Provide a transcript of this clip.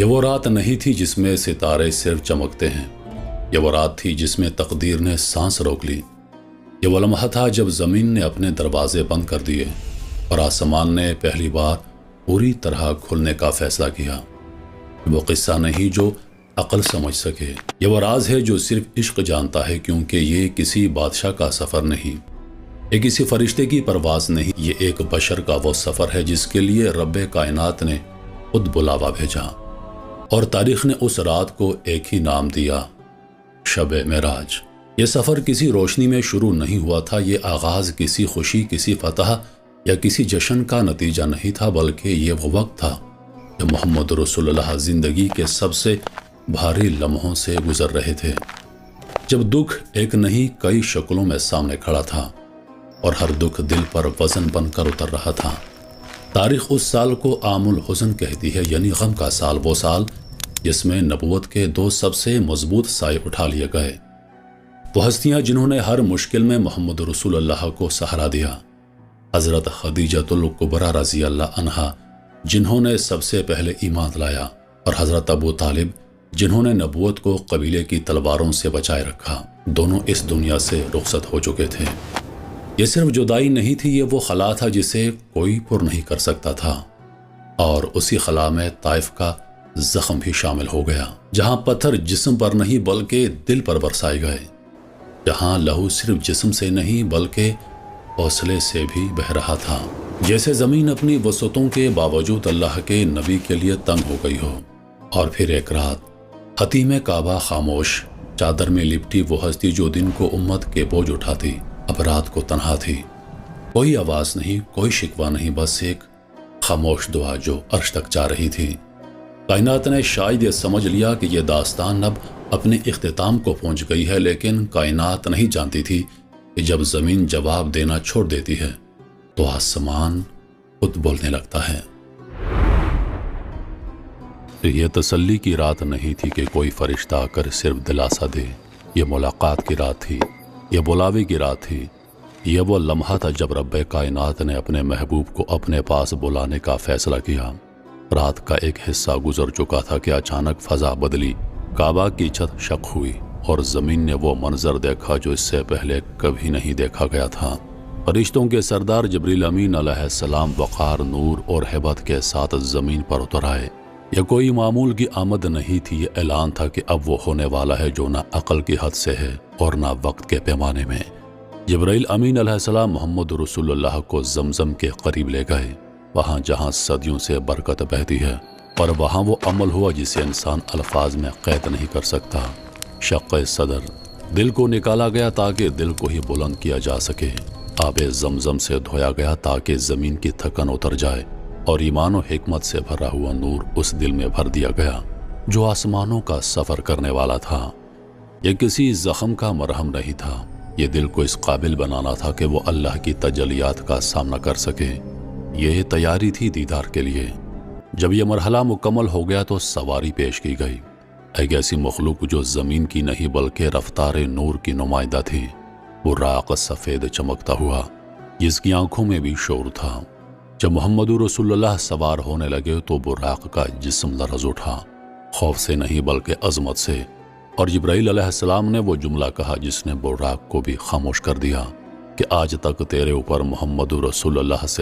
یہ وہ رات نہیں تھی جس میں ستارے صرف چمکتے ہیں، یہ وہ رات تھی جس میں تقدیر نے سانس روک لی۔ یہ وہ لمحہ تھا جب زمین نے اپنے دروازے بند کر دیے اور آسمان نے پہلی بار پوری طرح کھلنے کا فیصلہ کیا۔ وہ قصہ نہیں جو عقل سمجھ سکے، یہ وہ راز ہے جو صرف عشق جانتا ہے، کیونکہ یہ کسی بادشاہ کا سفر نہیں، یہ کسی فرشتے کی پرواز نہیں، یہ ایک بشر کا وہ سفر ہے جس کے لیے رب کائنات نے خود بلاوا بھیجا، اور تاریخ نے اس رات کو ایک ہی نام دیا، شب معراج۔ یہ سفر کسی روشنی میں شروع نہیں ہوا تھا، یہ آغاز کسی خوشی، کسی فتح یا کسی جشن کا نتیجہ نہیں تھا، بلکہ یہ وہ وقت تھا جب محمد رسول اللہ زندگی کے سب سے بھاری لمحوں سے گزر رہے تھے، جب دکھ ایک نہیں کئی شکلوں میں سامنے کھڑا تھا اور ہر دکھ دل پر وزن بن کر اتر رہا تھا۔ تاریخ اس سال کو عام الحزن کہتی ہے، یعنی غم کا سال، وہ سال جس میں نبوت کے دو سب سے مضبوط سائے اٹھا لیے گئے، وہ ہستیاں جنہوں نے ہر مشکل میں محمد رسول اللہ کو سہارا دیا، حضرت خدیجۃ الکبریٰ رضی اللہ عنہا جنہوں نے سب سے پہلے ایمان لایا، اور حضرت ابو طالب جنہوں نے نبوت کو قبیلے کی تلواروں سے بچائے رکھا۔ دونوں اس دنیا سے رخصت ہو چکے تھے۔ یہ صرف جدائی نہیں تھی، یہ وہ خلا تھا جسے کوئی پر نہیں کر سکتا تھا، اور اسی خلا میں طائف کا زخم بھی شامل ہو گیا، جہاں پتھر جسم پر نہیں بلکہ دل پر برسائے گئے، جہاں لہو صرف جسم سے نہیں بلکہ حوصلے سے بھی بہہ رہا تھا، جیسے زمین اپنی وسعتوں کے باوجود اللہ کے نبی کے لیے تنگ ہو گئی ہو۔ اور پھر ایک رات حتیم کعبہ خاموش، چادر میں لپٹی وہ ہستی جو دن کو امت کے بوجھ اٹھاتی، اب رات کو تنہا تھی، کوئی آواز نہیں، کوئی شکوہ نہیں، بس ایک خاموش دعا جو عرش تک جا رہی تھی۔ کائنات نے شاید یہ سمجھ لیا کہ یہ داستان اب اپنے اختتام کو پہنچ گئی ہے، لیکن کائنات نہیں جانتی تھی کہ جب زمین جواب دینا چھوڑ دیتی ہے تو آسمان خود بولنے لگتا ہے۔ یہ تسلی کی رات نہیں تھی کہ کوئی فرشتہ آ کر صرف دلاسا دے، یہ ملاقات کی رات تھی، یہ بلاوے کی رات تھی، یہ وہ لمحہ تھا جب رب کائنات نے اپنے محبوب کو اپنے پاس بلانے کا فیصلہ کیا۔ رات کا ایک حصہ گزر چکا تھا کہ اچانک فضا بدلی، کعبہ کی چھت شق ہوئی اور زمین نے وہ منظر دیکھا جو اس سے پہلے کبھی نہیں دیکھا گیا تھا۔ فرشتوں کے سردار جبریل امین علیہ السلام وقار، نور اور ہیبت کے ساتھ زمین پر اتر آئے۔ یہ کوئی معمول کی آمد نہیں تھی، یہ اعلان تھا کہ اب وہ ہونے والا ہے جو نہ عقل کی حد سے ہے اور نہ وقت کے پیمانے میں۔ جبریل امین علیہ السلام محمد رسول اللہ کو زمزم کے قریب لے گئے، وہاں جہاں صدیوں سے برکت بہتی ہے، اور وہاں وہ عمل ہوا جسے انسان الفاظ میں قید نہیں کر سکتا۔ شق صدر، دل کو نکالا گیا تاکہ دل کو ہی بلند کیا جا سکے، آب زمزم سے دھویا گیا تاکہ زمین کی تھکن اتر جائے، اور ایمان و حکمت سے بھرا ہوا نور اس دل میں بھر دیا گیا جو آسمانوں کا سفر کرنے والا تھا۔ یہ کسی زخم کا مرہم نہیں تھا، یہ دل کو اس قابل بنانا تھا کہ وہ اللہ کی تجلیات کا سامنا کر سکے۔ یہ تیاری تھی دیدار کے لیے۔ جب یہ مرحلہ مکمل ہو گیا تو سواری پیش کی گئی، ایک ایسی مخلوق جو زمین کی نہیں بلکہ رفتار نور کی نمائندہ تھی، براق سفید چمکتا ہوا جس کی آنکھوں میں بھی شعور تھا۔ جب محمد رسول اللہ سوار ہونے لگے تو براق کا جسم لرز اٹھا، خوف سے نہیں بلکہ عظمت سے، اور جبرائیل علیہ السلام نے وہ جملہ کہا جس نے براق کو بھی خاموش کر دیا کہ آج تک تیرے اوپر محمد رسول اللہ سے